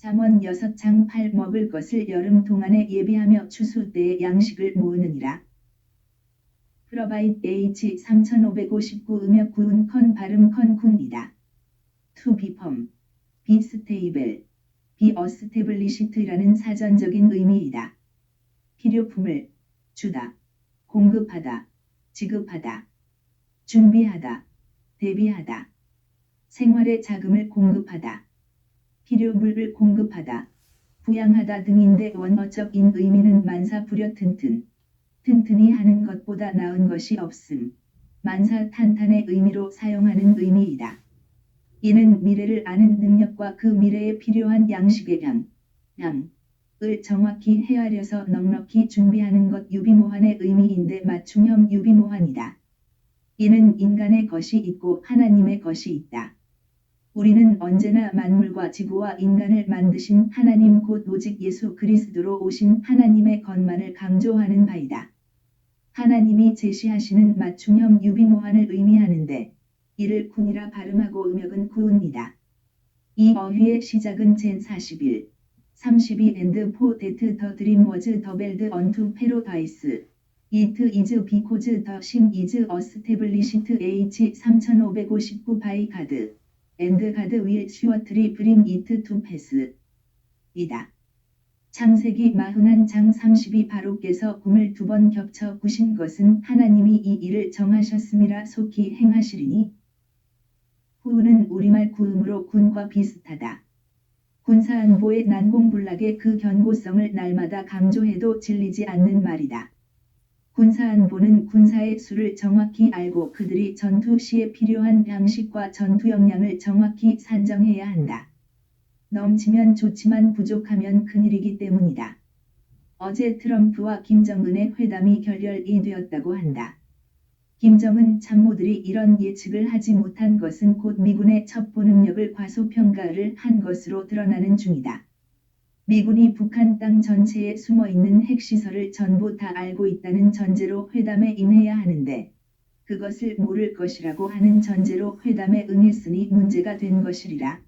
잠언 6장 8 먹을 것을 여름 동안에 예비하며 추수 때에 양식을 모으느니라. 프로바이트 H 3559 음역 구운 컨 발음 컨 군이다. To become, be stable, be established.라는 사전적인 의미이다. 필요품을 주다, 공급하다, 지급하다, 준비하다, 대비하다, 생활의 자금을 공급하다, 필요물을 공급하다, 부양하다 등인데 원어적인 의미는 만사부려 튼튼히 하는 것보다 나은 것이 없음, 만사탄탄의 의미로 사용하는 의미이다. 이는 미래를 아는 능력과 그 미래에 필요한 양식의 양을 정확히 헤아려서 넉넉히 준비하는 것 유비무환의 의미인데 맞춤형 유비무환이다. 이는 인간의 것이 있고 하나님의 것이 있다. 우리는 언제나 만물과 지구와 인간을 만드신 하나님 곧 오직 예수 그리스도로 오신 하나님의 것만을 강조하는 바이다. 하나님이 제시하시는 맞춤형 유비무환을 의미하는데 이를 군이라 발음하고 음역은 구운이다. 이 어휘의 시작은 젠 41, 32 and for that the dream was doubled unto paradise. It is because the sim is established H 3559 by God. And God will surely bring it to pass. 이다. 창세기 41장 32 바로께서 금을 2번 겹쳐 구신 것은 하나님이 이 일을 정하셨음이라 속히 행하시리니. 후는 우리말 구음으로 군과 비슷하다. 군사안보의 난공불락의 그 견고성을 날마다 강조해도 질리지 않는 말이다. 군사안보는 군사의 수를 정확히 알고 그들이 전투 시에 필요한 양식과 전투 역량을 정확히 산정해야 한다. 넘치면 좋지만 부족하면 큰일이기 때문이다. 어제 트럼프와 김정은의 회담이 결렬이 되었다고 한다. 김정은 참모들이 이런 예측을 하지 못한 것은 곧 미군의 첩보 능력을 과소평가를 한 것으로 드러나는 중이다. 미군이 북한 땅 전체에 숨어있는 핵시설을 전부 다 알고 있다는 전제로 회담에 임해야 하는데 그것을 모를 것이라고 하는 전제로 회담에 응했으니 문제가 된 것이리라.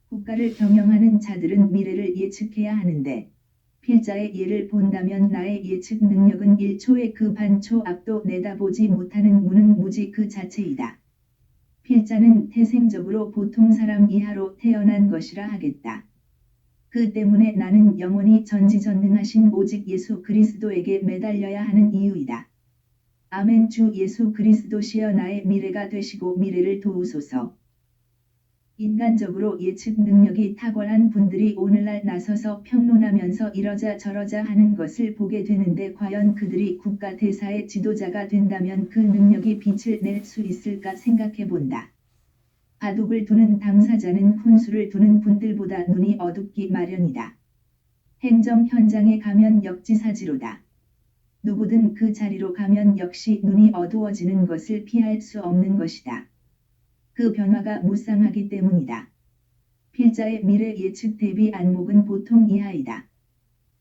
국가를 경영하는 자들은 미래를 예측해야 하는데 필자의 예를 본다면 나의 예측 능력은 1초의 그 반초 앞도 내다보지 못하는 무능무지 그 자체이다. 필자는 태생적으로 보통 사람 이하로 태어난 것이라 하겠다. 그 때문에 나는 영원히 전지전능하신 오직 예수 그리스도에게 매달려야 하는 이유이다. 아멘. 주 예수 그리스도시여 나의 미래가 되시고 미래를 도우소서. 인간적으로 예측 능력이 탁월한 분들이 오늘날 나서서 평론하면서 이러자 저러자 하는 것을 보게 되는데 과연 그들이 국가 대사의 지도자가 된다면 그 능력이 빛을 낼 수 있을까 생각해 본다. 바둑을 두는 당사자는 훈수를 두는 분들보다 눈이 어둡기 마련이다. 행정 현장에 가면 역지사지로다. 누구든 그 자리로 가면 역시 눈이 어두워지는 것을 피할 수 없는 것이다. 그 변화가 무쌍하기 때문이다. 필자의 미래 예측 대비 안목은 보통 이하이다.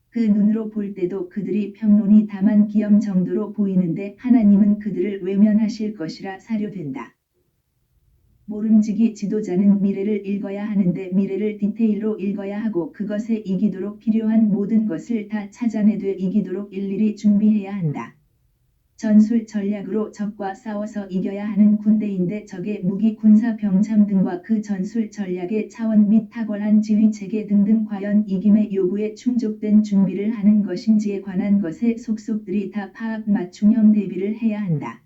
그 눈으로 볼 때도 그들이 평론이 다만 기염 정도로 보이는데 하나님은 그들을 외면하실 것이라 사료된다. 모름지기 지도자는 미래를 읽어야 하는데 미래를 디테일로 읽어야 하고 그것에 이기도록 필요한 모든 것을 다 찾아내되 이기도록 일일이 준비해야 한다. 전술 전략으로 적과 싸워서 이겨야 하는 군대인데 적의 무기 군사 병참 등과 그 전술 전략의 차원 및 탁월한 지휘체계 등등 과연 이김의 요구에 충족된 준비를 하는 것인지에 관한 것에 속속들이 다 파악 맞춤형 대비를 해야 한다.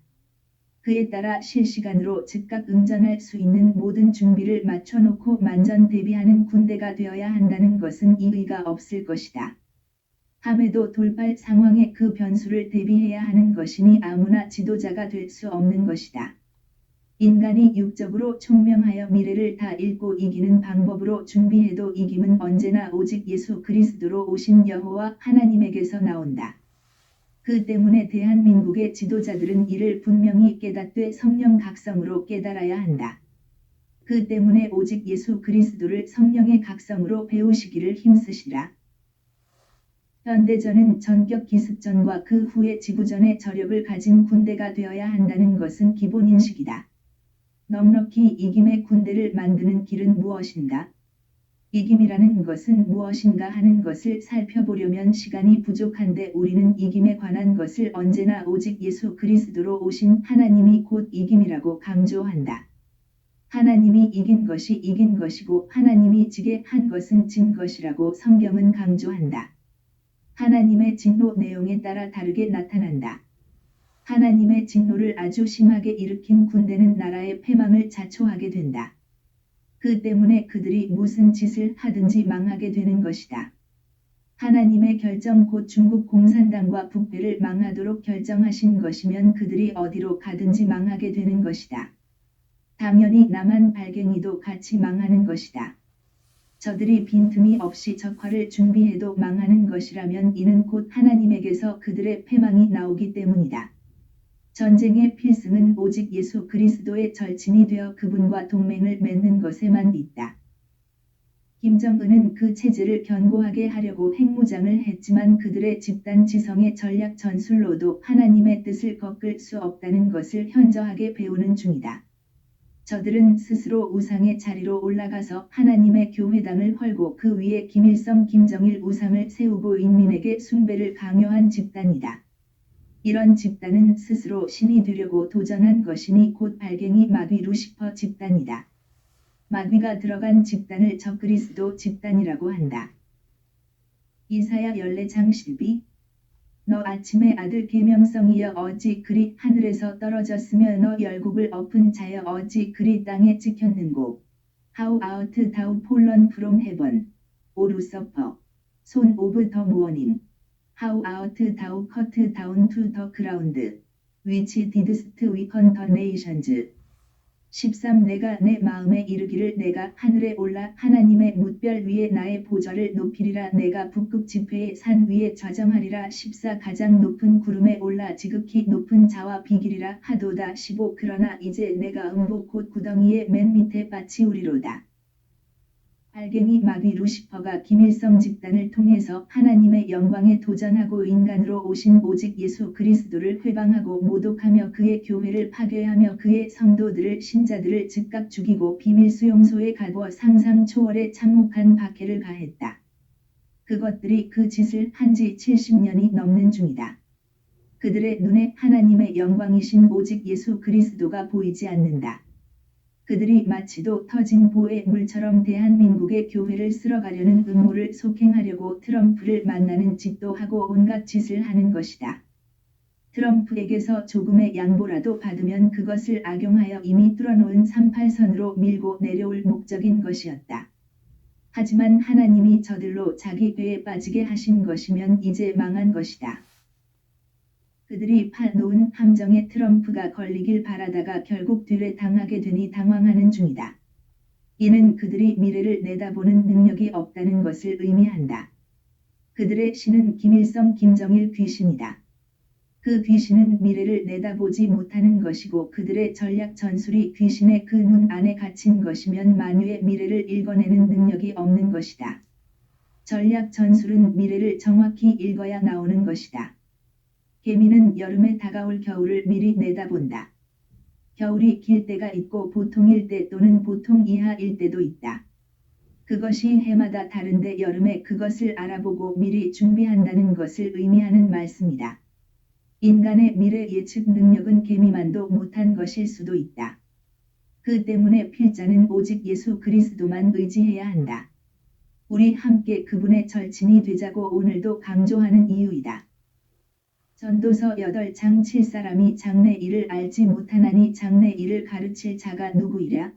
그에 따라 실시간으로 즉각 응전할 수 있는 모든 준비를 맞춰놓고 만전 대비하는 군대가 되어야 한다는 것은 이의가 없을 것이다. 함에도 돌발 상황에 그 변수를 대비해야 하는 것이니 아무나 지도자가 될 수 없는 것이다. 인간이 육적으로 총명하여 미래를 다 읽고 이기는 방법으로 준비해도 이김은 언제나 오직 예수 그리스도로 오신 여호와 하나님에게서 나온다. 그 때문에 대한민국의 지도자들은 이를 분명히 깨닫되 성령 각성으로 깨달아야 한다. 그 때문에 오직 예수 그리스도를 성령의 각성으로 배우시기를 힘쓰시라. 현대전은 전격 기습전과 그 후의 지구전의 저력을 가진 군대가 되어야 한다는 것은 기본인식이다. 넉넉히 이김의 군대를 만드는 길은 무엇인가? 이김이라는 것은 무엇인가 하는 것을 살펴보려면 시간이 부족한데 우리는 이김에 관한 것을 언제나 오직 예수 그리스도로 오신 하나님이 곧 이김이라고 강조한다. 하나님이 이긴 것이 이긴 것이고 하나님이 지게 한 것은 진 것이라고 성경은 강조한다. 하나님의 진노 내용에 따라 다르게 나타난다. 하나님의 진노를 아주 심하게 일으킨 군대는 나라의 패망을 자초하게 된다. 그 때문에 그들이 무슨 짓을 하든지 망하게 되는 것이다. 하나님의 결정 곧 중국 공산당과 북배를 망하도록 결정하신 것이면 그들이 어디로 가든지 망하게 되는 것이다. 당연히 남한 발갱이도 같이 망하는 것이다. 저들이 빈틈이 없이 적화를 준비해도 망하는 것이라면 이는 곧 하나님에게서 그들의 패망이 나오기 때문이다. 전쟁의 필승은 오직 예수 그리스도의 절친이 되어 그분과 동맹을 맺는 것에만 있다. 김정은은 그 체제를 견고하게 하려고 핵무장을 했지만 그들의 집단 지성의 전략 전술로도 하나님의 뜻을 꺾을 수 없다는 것을 현저하게 배우는 중이다. 저들은 스스로 우상의 자리로 올라가서 하나님의 교회당을 헐고 그 위에 김일성 김정일 우상을 세우고 인민에게 숭배를 강요한 집단이다. 이런 집단은 스스로 신이 되려고 도전한 것이니 곧 발갱이 마귀 루시퍼 집단이다. 마귀가 들어간 집단을 적그리스도 집단이라고 한다. 이사야 14장 12 너 아침의 아들 계명성이여 어찌 그리 하늘에서 떨어졌으며 너 열국을 엎은 자여 어찌 그리 땅에 찍혔는고 How out thou fallen from heaven O Lucifer son of the morning How out thou cut down to the ground which didst weaken the nations 13 내가 내 마음에 이르기를 내가 하늘에 올라 하나님의 뭇별 위에 나의 보좌를 높이리라 내가 북극 지폐의 산 위에 좌정하리라 14 가장 높은 구름에 올라 지극히 높은 자와 비기리라 하도다 15 그러나 이제 내가 음보 곧 구덩이의 맨 밑에 빠치우리로다. 발갱이 마귀 루시퍼가 김일성 집단을 통해서 하나님의 영광에 도전하고 인간으로 오신 오직 예수 그리스도를 회방하고 모독하며 그의 교회를 파괴하며 그의 성도들을 신자들을 즉각 죽이고 비밀 수용소에 가두어 상상 초월의 참혹한 박해를 가했다. 그것들이 그 짓을 한 지 70년이 넘는 중이다. 그들의 눈에 하나님의 영광이신 오직 예수 그리스도가 보이지 않는다. 그들이 마치도 터진 보의 물처럼 대한민국의 교회를 쓸어가려는 음모를 속행하려고 트럼프를 만나는 짓도 하고 온갖 짓을 하는 것이다. 트럼프에게서 조금의 양보라도 받으면 그것을 악용하여 이미 뚫어놓은 38선으로 밀고 내려올 목적인 것이었다. 하지만 하나님이 저들로 자기 궤에 빠지게 하신 것이면 이제 망한 것이다. 그들이 파놓은 함정에 트럼프가 걸리길 바라다가 결국 뒤래당하게 되니 당황하는 중이다. 이는 그들이 미래를 내다보는 능력이 없다는 것을 의미한다. 그들의 신은 김일성 김정일 귀신이다. 그 귀신은 미래를 내다보지 못하는 것이고 그들의 전략 전술이 귀신의 그 눈 안에 갇힌 것이면 만유의 미래를 읽어내는 능력이 없는 것이다. 전략 전술은 미래를 정확히 읽어야 나오는 것이다. 개미는 여름에 다가올 겨울을 미리 내다본다. 겨울이 길 때가 있고 보통일 때 또는 보통 이하일 때도 있다. 그것이 해마다 다른데 여름에 그것을 알아보고 미리 준비한다는 것을 의미하는 말씀이다. 인간의 미래 예측 능력은 개미만도 못한 것일 수도 있다. 그 때문에 필자는 오직 예수 그리스도만 의지해야 한다. 우리 함께 그분의 절친이 되자고 오늘도 강조하는 이유이다. 전도서 8장 7사람이 장래 일을 알지 못하나니 장래 일을 가르칠 자가 누구이랴?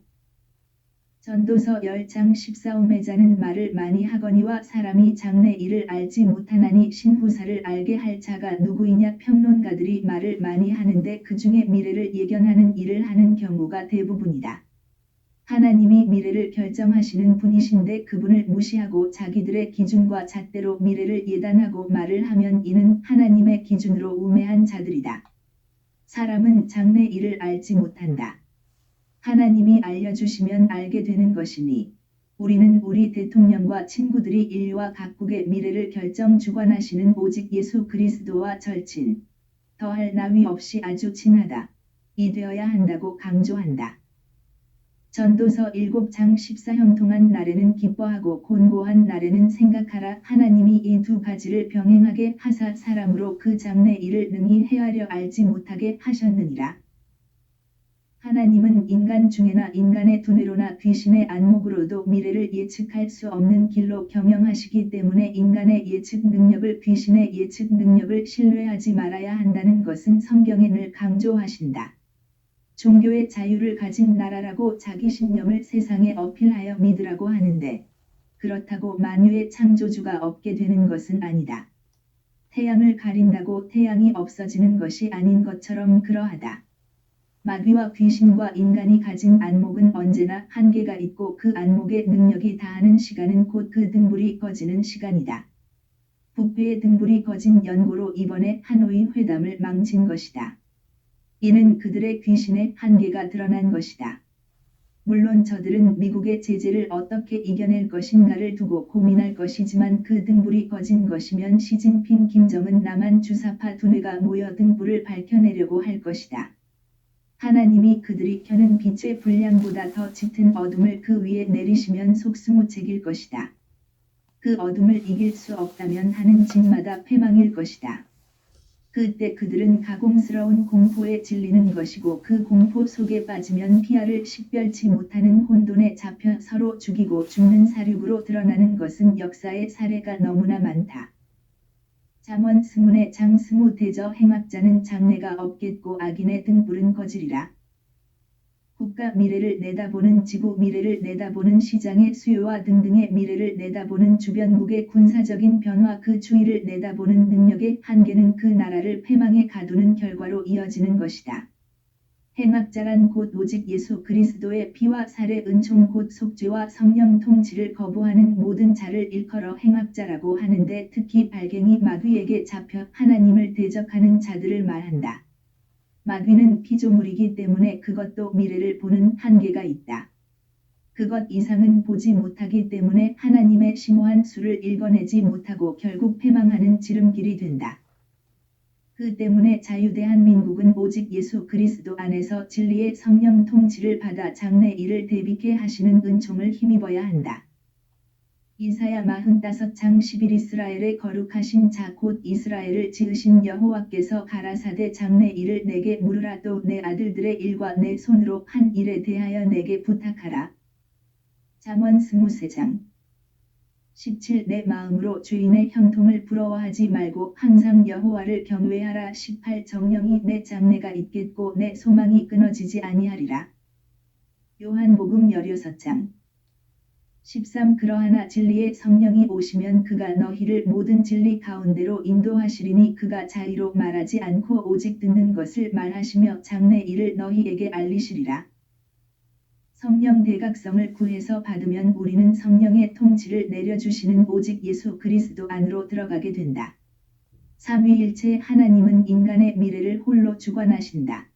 전도서 10장 14 자는 말을 많이 하거니와 사람이 장래 일을 알지 못하나니 신후사를 알게 할 자가 누구이냐? 평론가들이 말을 많이 하는데 그 중에 미래를 예견하는 일을 하는 경우가 대부분이다. 하나님이 미래를 결정하시는 분이신데 그분을 무시하고 자기들의 기준과 잣대로 미래를 예단하고 말을 하면 이는 하나님의 기준으로 우매한 자들이다. 사람은 장래 일을 알지 못한다. 하나님이 알려주시면 알게 되는 것이니 우리는 우리 대통령과 친구들이 인류와 각국의 미래를 결정 주관하시는 오직 예수 그리스도와 절친, 더할 나위 없이 아주 친하다. 이 되어야 한다고 강조한다. 전도서 7장 14형 동안 날에는 기뻐하고 곤고한 날에는 생각하라. 하나님이 이 두 가지를 병행하게 하사 사람으로 그 장래 일을 능히 헤아려 알지 못하게 하셨느니라. 하나님은 인간 중에나 인간의 두뇌로나 귀신의 안목으로도 미래를 예측할 수 없는 길로 경영하시기 때문에 인간의 예측 능력을 귀신의 예측 능력을 신뢰하지 말아야 한다는 것은 성경에 늘 강조하신다. 종교의 자유를 가진 나라라고 자기 신념을 세상에 어필하여 믿으라고 하는데 그렇다고 만유의 창조주가 없게 되는 것은 아니다. 태양을 가린다고 태양이 없어지는 것이 아닌 것처럼 그러하다. 마귀와 귀신과 인간이 가진 안목은 언제나 한계가 있고 그 안목의 능력이 다하는 시간은 곧 그 등불이 꺼지는 시간이다. 북괴의 등불이 꺼진 연고로 이번에 하노이 회담을 망친 것이다. 이는 그들의 귀신의 한계가 드러난 것이다. 물론 저들은 미국의 제재를 어떻게 이겨낼 것인가를 두고 고민할 것이지만 그 등불이 꺼진 것이면 시진핑 김정은 남한 주사파 두뇌가 모여 등불을 밝혀내려고 할 것이다. 하나님이 그들이 켜는 빛의 분량보다 더 짙은 어둠을 그 위에 내리시면 속수무책일 것이다. 그 어둠을 이길 수 없다면 하는 짓마다 패망일 것이다. 그때 그들은 가공스러운 공포에 질리는 것이고 그 공포 속에 빠지면 피아를 식별치 못하는 혼돈에 잡혀 서로 죽이고 죽는 사륙으로 드러나는 것은 역사의 사례가 너무나 많다. 잠언 스문의 장 스무 대저 행악자는 장래가 없겠고 악인의 등불은 거지리라. 국가 미래를 내다보는 지구 미래를 내다보는 시장의 수요와 등등의 미래를 내다보는 주변국의 군사적인 변화 그 추이를 내다보는 능력의 한계는 그 나라를 패망에 가두는 결과로 이어지는 것이다. 행악자란 곧 오직 예수 그리스도의 피와 살의 은총 곧 속죄와 성령 통치를 거부하는 모든 자를 일컬어 행악자라고 하는데 특히 발갱이 마귀에게 잡혀 하나님을 대적하는 자들을 말한다. 마귀는 피조물이기 때문에 그것도 미래를 보는 한계가 있다. 그것 이상은 보지 못하기 때문에 하나님의 심오한 수를 읽어내지 못하고 결국 패망하는 지름길이 된다. 그 때문에 자유대한민국은 오직 예수 그리스도 안에서 진리의 성령 통치를 받아 장래 일을 대비케 하시는 은총을 힘입어야 한다. 이사야 45장 10일 이스라엘의 거룩하신 자 곧 이스라엘을 지으신 여호와께서 가라사대 장래 일을 내게 물으라 또 내 아들들의 일과 내 손으로 한 일에 대하여 내게 부탁하라. 잠언 23장 17 내 마음으로 주인의 형통을 부러워하지 말고 항상 여호와를 경외하라. 18 정령이 내 장래가 있겠고 내 소망이 끊어지지 아니하리라. 요한복음 16장 13 그러하나 진리의 성령이 오시면 그가 너희를 모든 진리 가운데로 인도하시리니 그가 자의로 말하지 않고 오직 듣는 것을 말하시며 장래 일을 너희에게 알리시리라. 성령 대각성을 구해서 받으면 우리는 성령의 통치를 내려주시는 오직 예수 그리스도 안으로 들어가게 된다. 삼위일체 하나님은 인간의 미래를 홀로 주관하신다.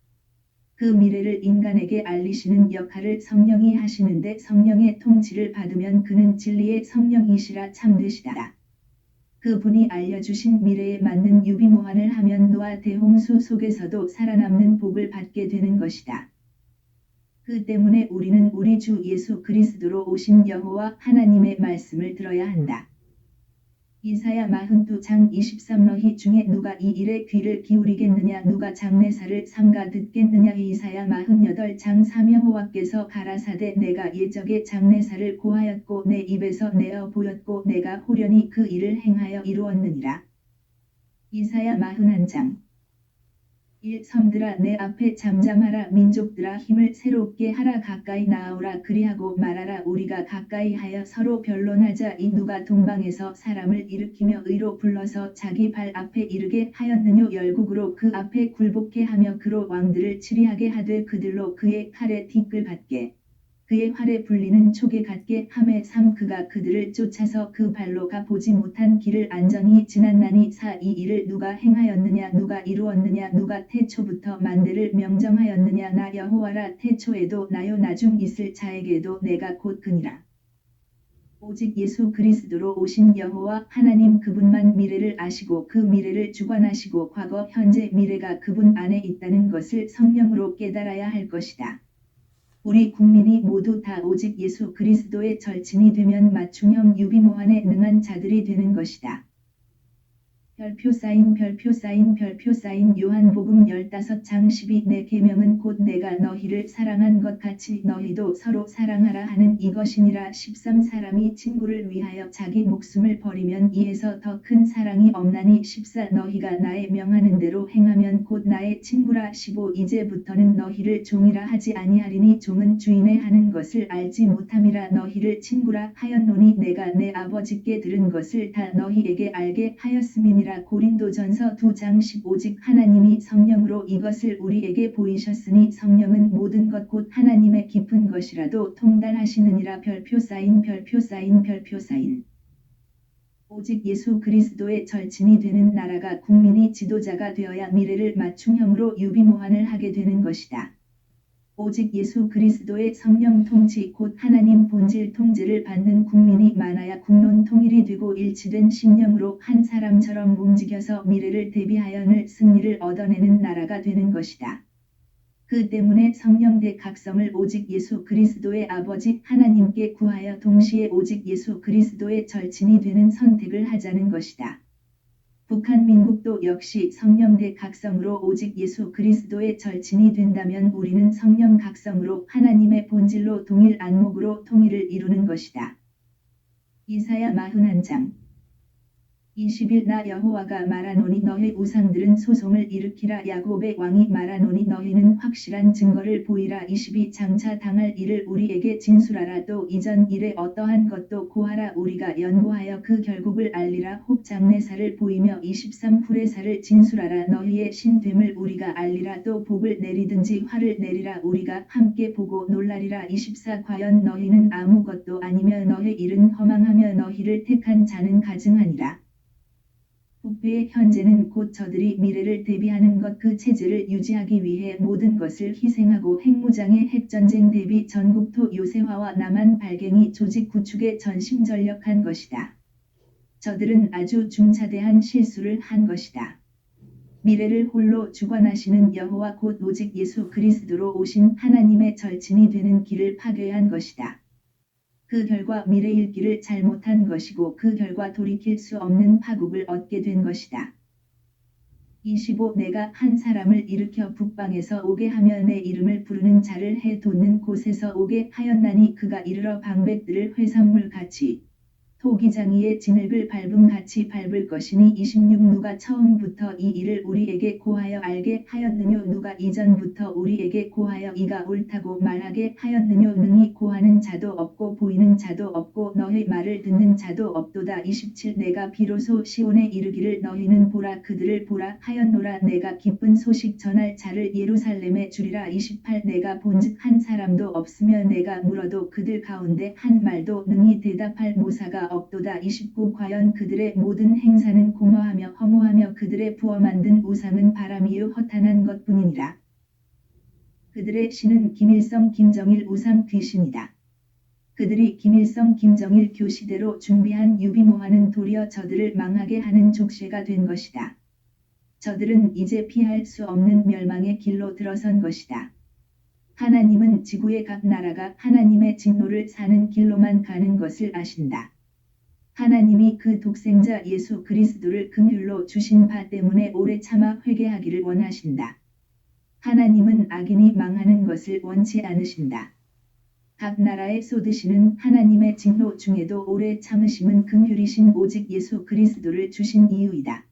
그 미래를 인간에게 알리시는 역할을 성령이 하시는데 성령의 통치를 받으면 그는 진리의 성령이시라 참되시다. 그분이 알려주신 미래에 맞는 유비무환을 하면 노아 대홍수 속에서도 살아남는 복을 받게 되는 것이다. 그 때문에 우리는 우리 주 예수 그리스도로 오신 여호와 하나님의 말씀을 들어야 한다. 이사야 42장 23 너희 중에 누가 이 일에 귀를 기울이겠느냐 누가 장래사를 삼가 듣겠느냐. 이사야 48장 3 여호와께서 가라사대 내가 예적의 장래사를 고하였고 내 입에서 내어 보였고 내가 호련히 그 일을 행하여 이루었느니라. 이사야 41장 1 섬들아 내 앞에 잠잠하라. 민족들아 힘을 새롭게 하라. 가까이 나아오라. 그리하고 말하라. 우리가 가까이 하여 서로 변론하자. 이 누가 동방에서 사람을 일으키며 의로 불러서 자기 발 앞에 이르게 하였느뇨. 열국으로 그 앞에 굴복케 하며 그로 왕들을 치리하게 하되 그들로 그의 칼에 티끌 같게 그의 활에 불리는 촉에 같게 하매 3 그가 그들을 쫓아서 그 발로 가 보지 못한 길을 안전히 지났나니 4 이 일을 누가 행하였느냐 누가 이루었느냐 누가 태초부터 만대를 명정하였느냐. 나 여호와라. 태초에도 나요 나중 있을 자에게도 내가 곧 그니라. 오직 예수 그리스도로 오신 여호와 하나님 그분만 미래를 아시고 그 미래를 주관하시고 과거 현재 미래가 그분 안에 있다는 것을 성령으로 깨달아야 할 것이다. 우리 국민이 모두 다 오직 예수 그리스도의 절친이 되면 맞춤형 유비무환에 능한 자들이 되는 것이다. 별표 사인 요한복음 15장 12 내 계명은 곧 내가 너희를 사랑한 것 같이 너희도 서로 사랑하라 하는 이것이니라. 13 사람이 친구를 위하여 자기 목숨을 버리면 이에서 더 큰 사랑이 없나니. 14 너희가 나의 명하는 대로 행하면 곧 나의 친구라. 15 이제부터는 너희를 종이라 하지 아니하리니 종은 주인의 하는 것을 알지 못함이라. 너희를 친구라 하였노니 내가 내 아버지께 들은 것을 다 너희에게 알게 하였음이니라. 고린도전서 2장 10 오직 하나님이 성령으로 이것을 우리에게 보이셨으니 성령은 모든 것 곧 하나님의 깊은 것이라도 통달하시느니라. 별표 사인 오직 예수 그리스도의 절친이 되는 나라가 국민이 지도자가 되어야 미래를 맞춤형으로 유비무환을 하게 되는 것이다. 오직 예수 그리스도의 성령 통치 곧 하나님 본질 통제를 받는 국민이 많아야 국론 통일이 되고 일치된 심령으로 한 사람처럼 움직여서 미래를 대비하여 늘 승리를 얻어내는 나라가 되는 것이다. 그 때문에 성령대 각성을 오직 예수 그리스도의 아버지 하나님께 구하여 동시에 오직 예수 그리스도의 절친이 되는 선택을 하자는 것이다. 북한 민국도 역시 성령대 각성으로 오직 예수 그리스도의 절친이 된다면 우리는 성령 각성으로 하나님의 본질로 동일 안목으로 통일을 이루는 것이다. 이사야 41장 20일 나 여호와가 말하노니 너희 우상들은 소송을 일으키라. 야곱의 왕이 말하노니 너희는 확실한 증거를 보이라. 22 장차 당할 일을 우리에게 진술하라. 또 이전 일에 어떠한 것도 고하라. 우리가 연구하여 그 결국을 알리라. 혹 장래사를 보이며 23 후래사를 진술하라. 너희의 신됨을 우리가 알리라. 또 복을 내리든지 화를 내리라. 우리가 함께 보고 놀라리라. 24 과연 너희는 아무것도 아니며 너희 일은 허망하며 너희를 택한 자는 가증하니라. 부패의 현재는 곧 저들이 미래를 대비하는 것 그 체제를 유지하기 위해 모든 것을 희생하고 핵무장의 핵전쟁 대비 전국토 요새화와 남한 발갱이 조직 구축에 전심전력한 것이다. 저들은 아주 중차대한 실수를 한 것이다. 미래를 홀로 주관하시는 여호와 곧 오직 예수 그리스도로 오신 하나님의 절친이 되는 길을 파괴한 것이다. 그 결과 미래일 길을 잘못한 것이고 그 결과 돌이킬 수 없는 파국을 얻게 된 것이다. 25 내가 한 사람을 일으켜 북방에서 오게 하며 내 이름을 부르는 자를 해 돋는 곳에서 오게 하였나니 그가 이르러 방백들을 회산물같이 토기장이의 진흙을 밟음같이 밟을 것이니. 26 누가 처음부터 이 일을 우리에게 고하여 알게 하였느뇨. 누가 이전부터 우리에게 고하여 이가 옳다고 말하게 하였느뇨. 능히 고하는 자도 없고 보이는 자도 없고 너희 말을 듣는 자도 없도다. 27 내가 비로소 시온에 이르기를 너희는 보라 그들을 보라 하였노라. 내가 기쁜 소식 전할 자를 예루살렘에 주리라. 28 내가 본즉 한 사람도 없으며 내가 물어도 그들 가운데 한 말도 능히 대답할 모사가 없도다. 29 과연 그들의 모든 행사는 공허하며 허무하며 그들의 부어 만든 우상은 바람이요 허탄한 것뿐이니라. 그들의 신은 김일성 김정일 우상 귀신이다. 그들이 김일성 김정일 교시대로 준비한 유비무환은 도리어 저들을 망하게 하는 족쇄가 된 것이다. 저들은 이제 피할 수 없는 멸망의 길로 들어선 것이다. 하나님은 지구의 각 나라가 하나님의 진노를 사는 길로만 가는 것을 아신다. 하나님이 그 독생자 예수 그리스도를 긍휼로 주신 바 때문에 오래 참아 회개하기를 원하신다. 하나님은 악인이 망하는 것을 원치 않으신다. 각 나라에 쏟으시는 하나님의 진노 중에도 오래 참으심은 긍휼이신 오직 예수 그리스도를 주신 이유이다.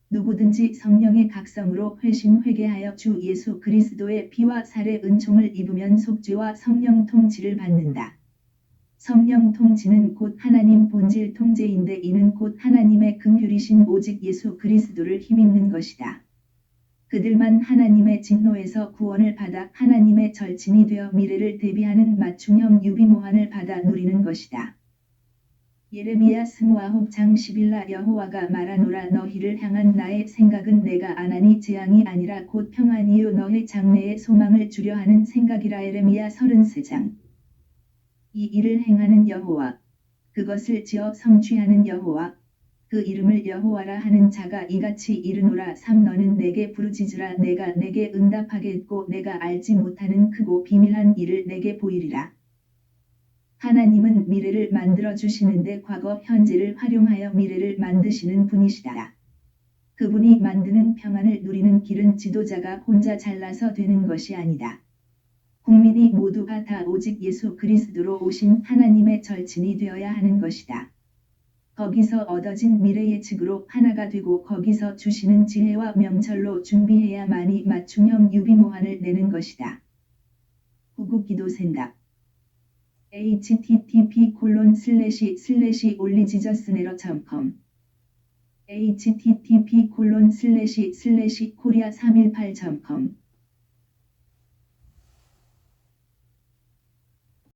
누구든지 성령의 각성으로 회심회개하여 주 예수 그리스도의 피와 살의 은총을 입으면 속죄와 성령 통치를 받는다. 성령 통치는 곧 하나님 본질 통제인데 이는 곧 하나님의 긍휼이신 오직 예수 그리스도를 힘입는 것이다. 그들만 하나님의 진노에서 구원을 받아 하나님의 절친이 되어 미래를 대비하는 맞춤형 유비무환을 받아 누리는 것이다. 예레미야 29장 10일 여호와가 말하노라. 너희를 향한 나의 생각은 내가 안하니 재앙이 아니라 곧 평안이요 너희 장래의 소망을 주려 하는 생각이라. 예레미야 33장 이 일을 행하는 여호와, 그것을 지어 성취하는 여호와, 그 이름을 여호와라 하는 자가 이같이 이르노라. 3 너는 내게 부르짖으라. 내가 내게 응답하겠고 내가 알지 못하는 크고 비밀한 일을 내게 보이리라. 하나님은 미래를 만들어 주시는데 과거 현재를 활용하여 미래를 만드시는 분이시다. 그분이 만드는 평안을 누리는 길은 지도자가 혼자 잘나서 되는 것이 아니다. 국민이 모두가 다 오직 예수 그리스도로 오신 하나님의 절친이 되어야 하는 것이다. 거기서 얻어진 미래 예측으로 하나가 되고 거기서 주시는 지혜와 명철로 준비해야만이 맞춤형 유비모환을 내는 것이다. 구국기도 생각 http://올리지저스네러.com http://korea318.com